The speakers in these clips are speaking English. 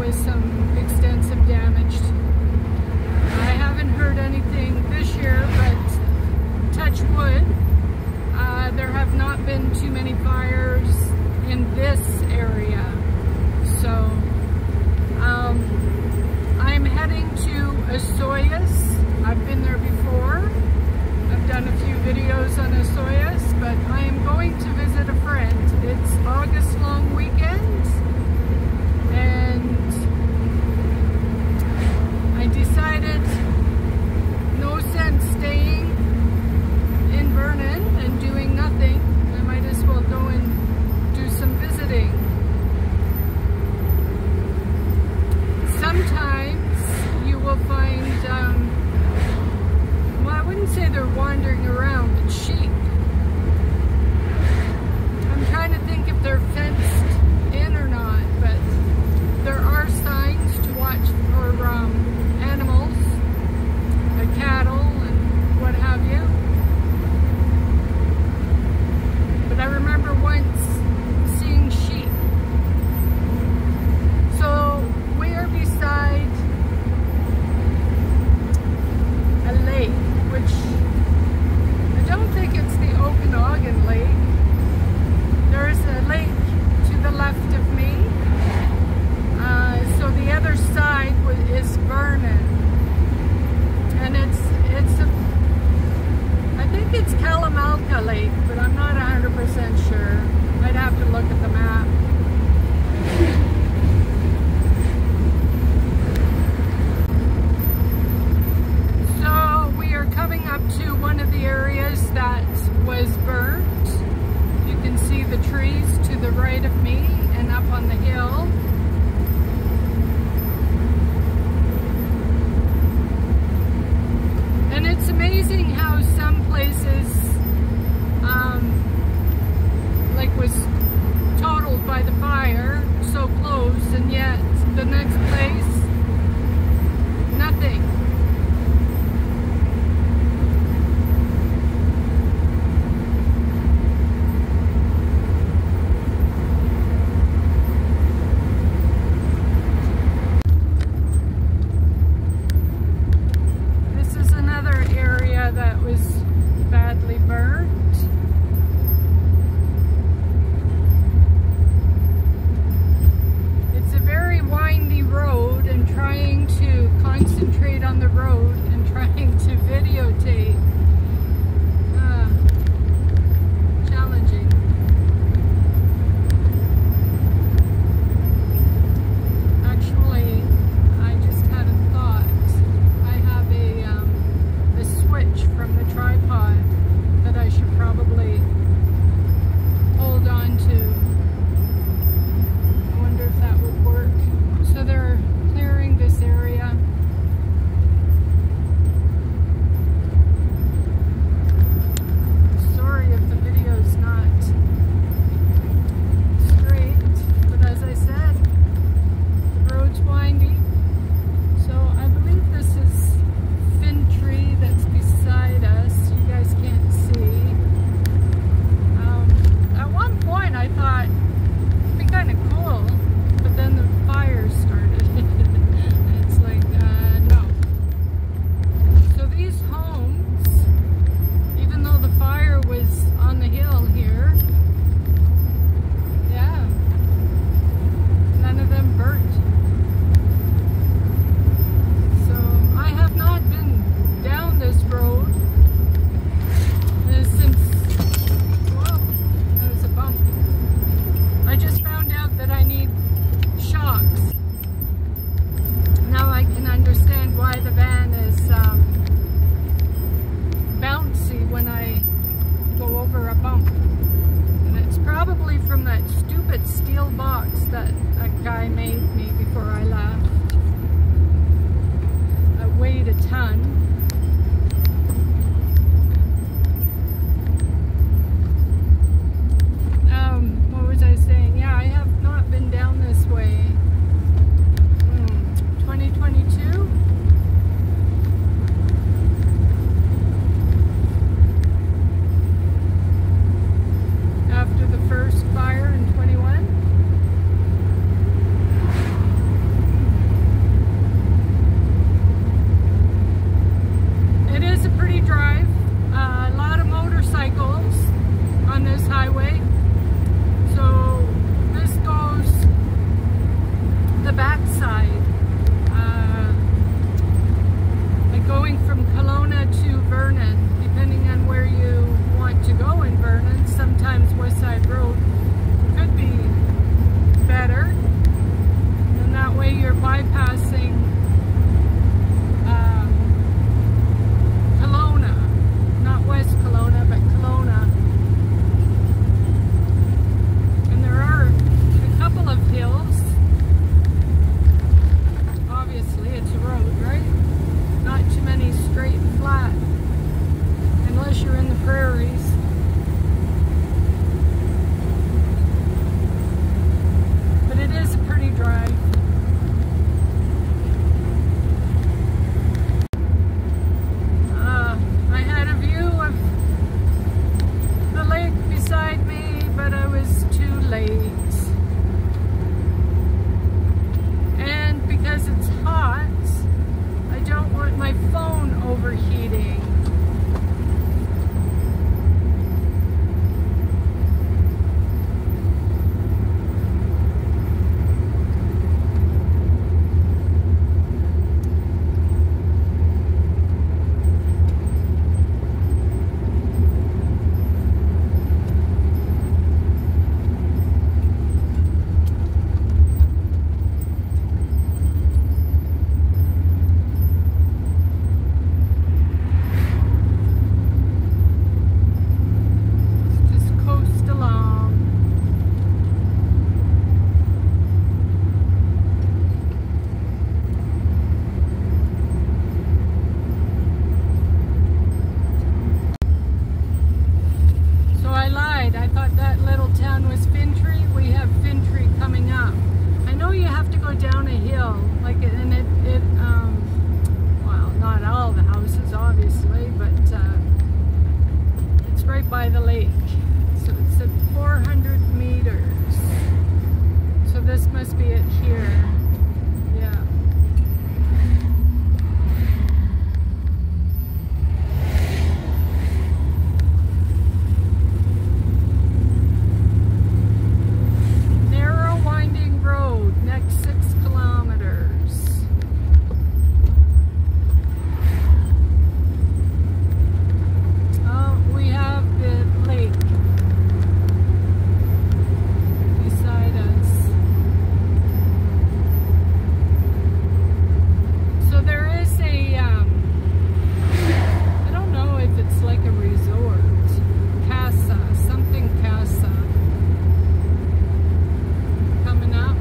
was some extensive damage. I haven't heard anything this year, but touch wood, there have not been too many fires in this area. So I'm heading to Osoyoos. I've been there before. I've done a few videos on Osoyoos, but I am going to visit a friend. It's August long weekend, and I decided no sense staying in Vernon and doing nothing. I might as well go and do some visiting. Sometimes you will find, well, I wouldn't say they're wandering around, but sheep. I'm trying to think if they're fenced in or not, but there are signs to watch for animals, cattle, and what have you. But I remember once seeing sheep. So we are beside a lake, which I don't think it's the Okanagan Lake. There's a lake to the left of me. So the other side is Vernon. And I think it's Kelowna Lake, but I'm not 100% sure. I'd have to look at the map. So we are coming up to one of the areas that was burnt. You can see the trees to the right of me and up on the hill. And it's amazing how some places like was totaled by the fire, so close, and yet the next place, nothing. This is another area that was badly burnt. It's a very windy road, and trying to concentrate on the road and trying to videotape, challenging. Actually, I just had a thought. I have a switch from the tripod going from Kelowna to Vernon, depending on where you want to go in Vernon. Sometimes Westside Rd could be better, and that way you're bypassing Kelowna, not West Kelowna, but Kelowna. And there are a couple of hills. Obviously, it's a road, right? Not too many straight and flat, unless you're in the prairies. But it is a pretty drive. I had a view of the lake beside me, but I was too late. And because it's hot, I don't want my phone overheating. I thought that little town was Fintry. We have Fintry coming up. I know you have to go down a hill, like, and well, not all the houses, obviously, but it's right by the lake. So it's at 400 meters. So this must be it here. Yeah. Next 6 kilometers. Oh, we have the lake beside us. So there is a, I don't know if it's like a resort. Casa, something Casa. Coming up.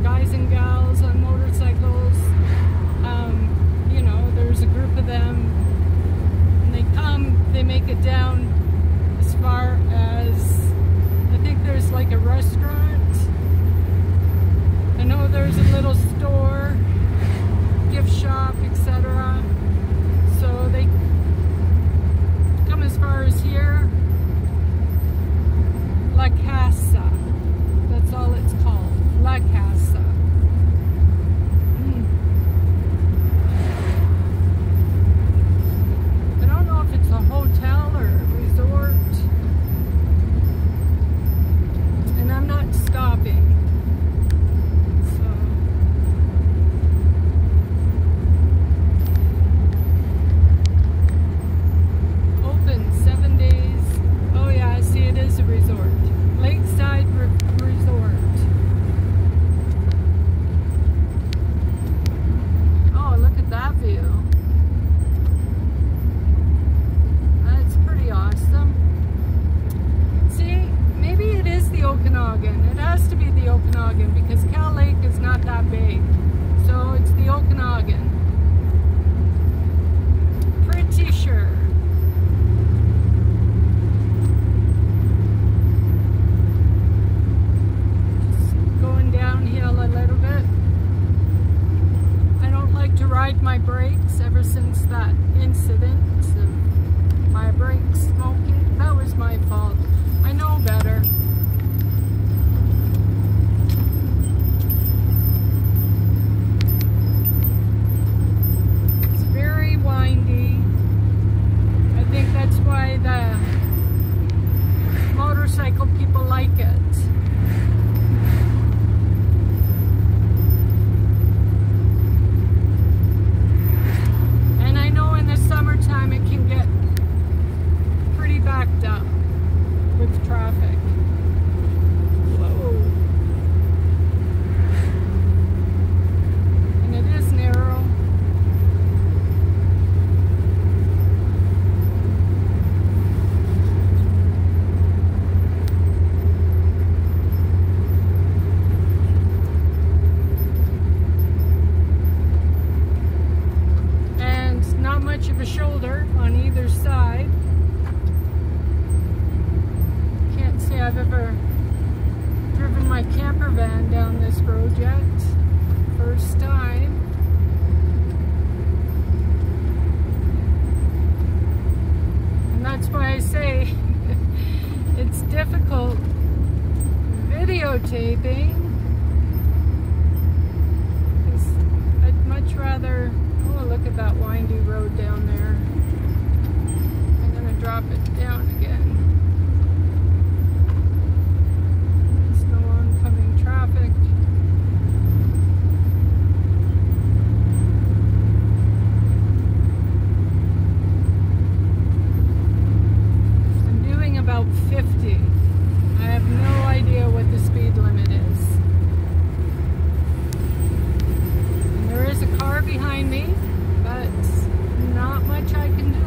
Guys and gals on motorcycles, you know, there's a group of them, and they come, they make it down as far as, I think there's like a restaurant. I know there's a little store, gift shop, etc. So they come as far as here. La Casa, that's all it's called, La Casa. I don't know if it's a hotel or a resort, and I'm not stopping, so up with traffic. Whoa. And it is narrow. Much of a shoulder on either side. Can't say I've ever driven my camper van down this road yet. First time. And that's why I say it's difficult videotaping, because I'd much rather. Oh, look at that windy road down there. I'm going to drop it down again. There's no oncoming traffic. I'm doing about 50. I have no idea what the speed limit is. And there is a car behind me. But not much I can do.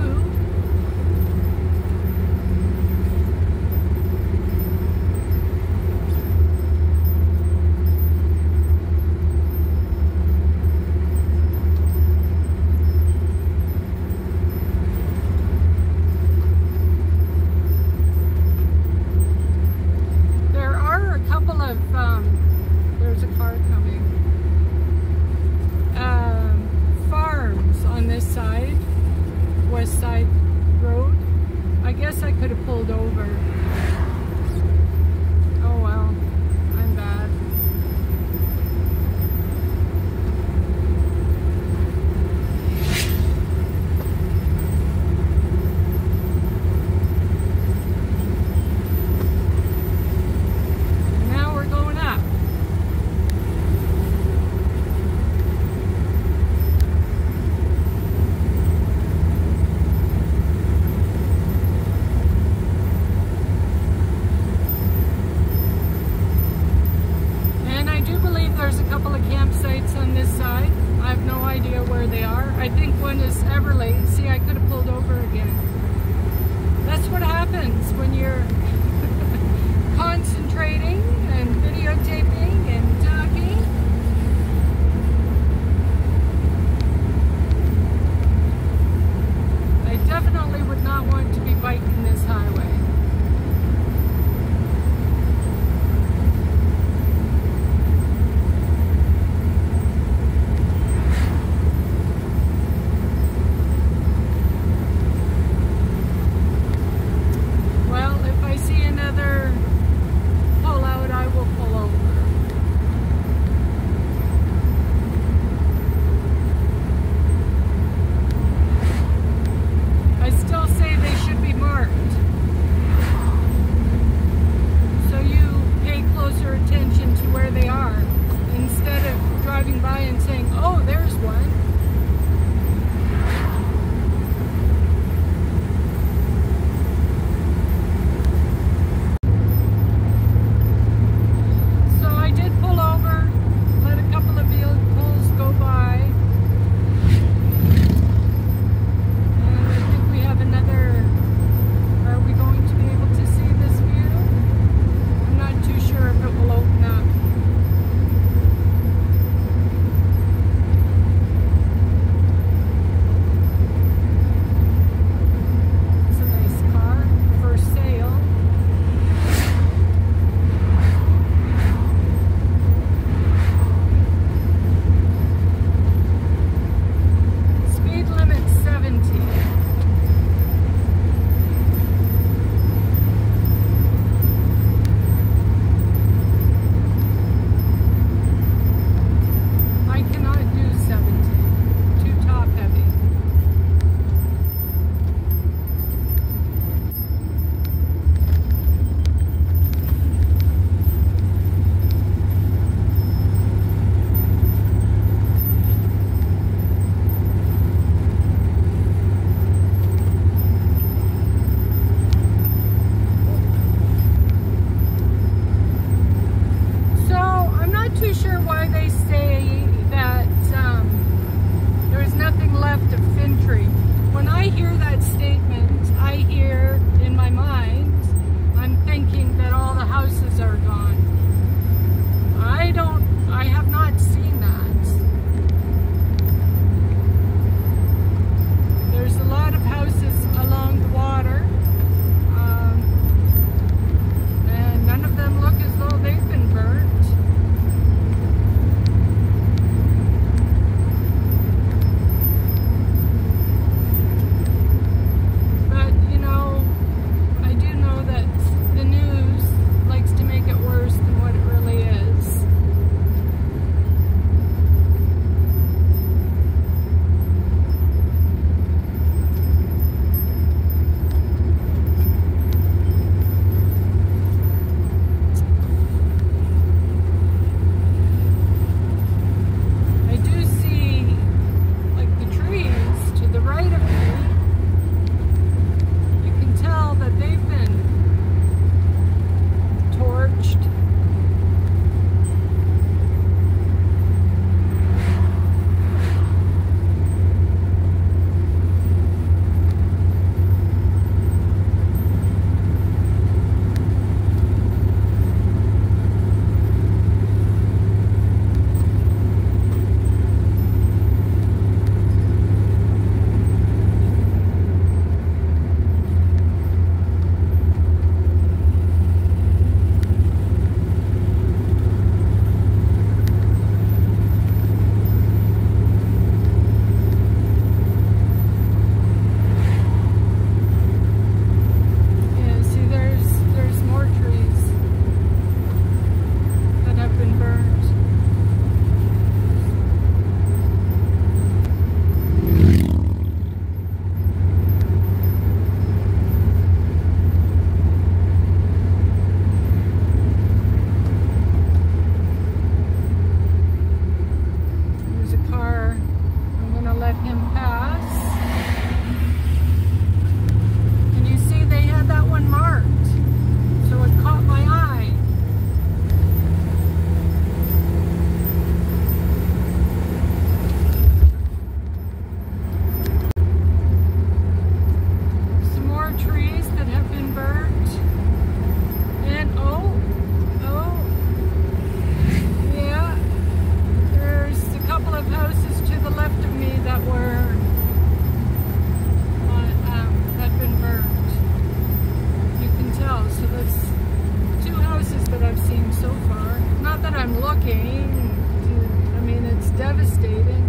hurricane. I mean, it's devastating.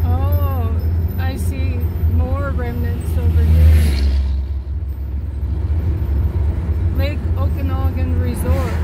Oh, I see more remnants over here. Lake Okanagan Resort.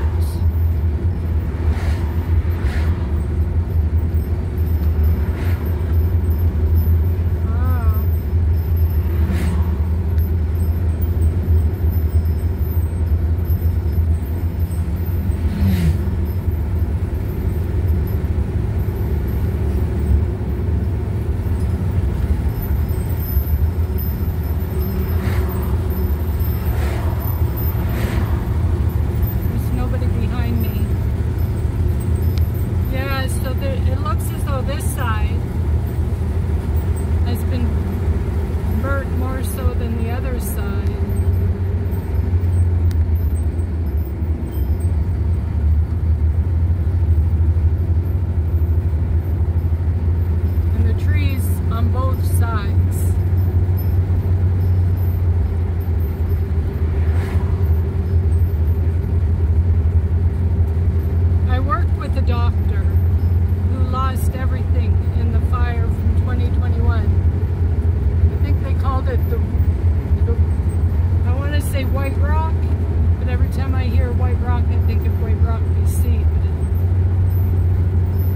It looks as though this side has been burnt more so than the other side. And the trees on both sides. I worked with a doctor who lost everything in the fire from 2021. I think they called it the I want to say White Rock, but every time I hear White Rock, I think of White Rock, BC.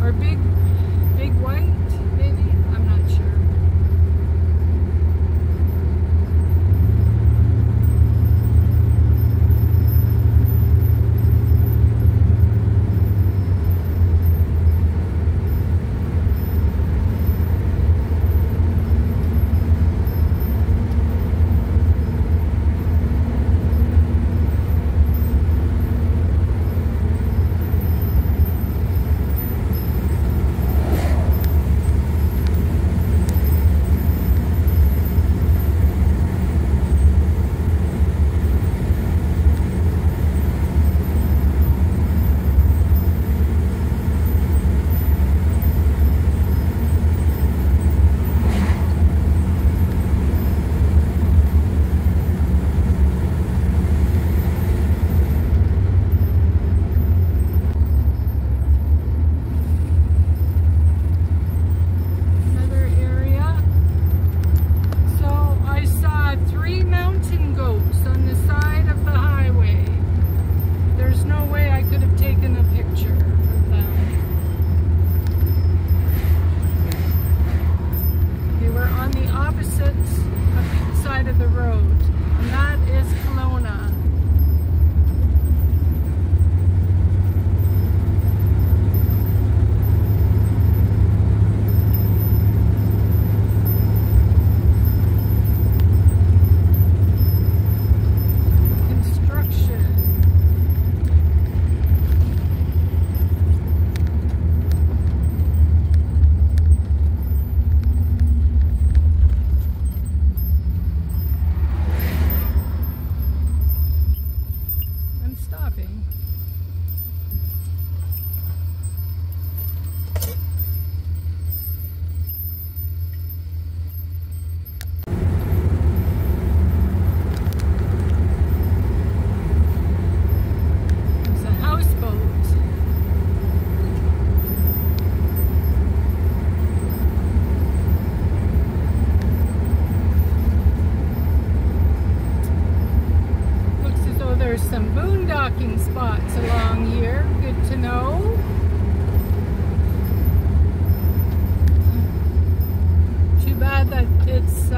Or Big White, maybe? I'm not sure. Of the road, and that is Kelowna. Construction. Stopping. It's a houseboat. There's some boondocking spots along here. Good to know. Too bad that it's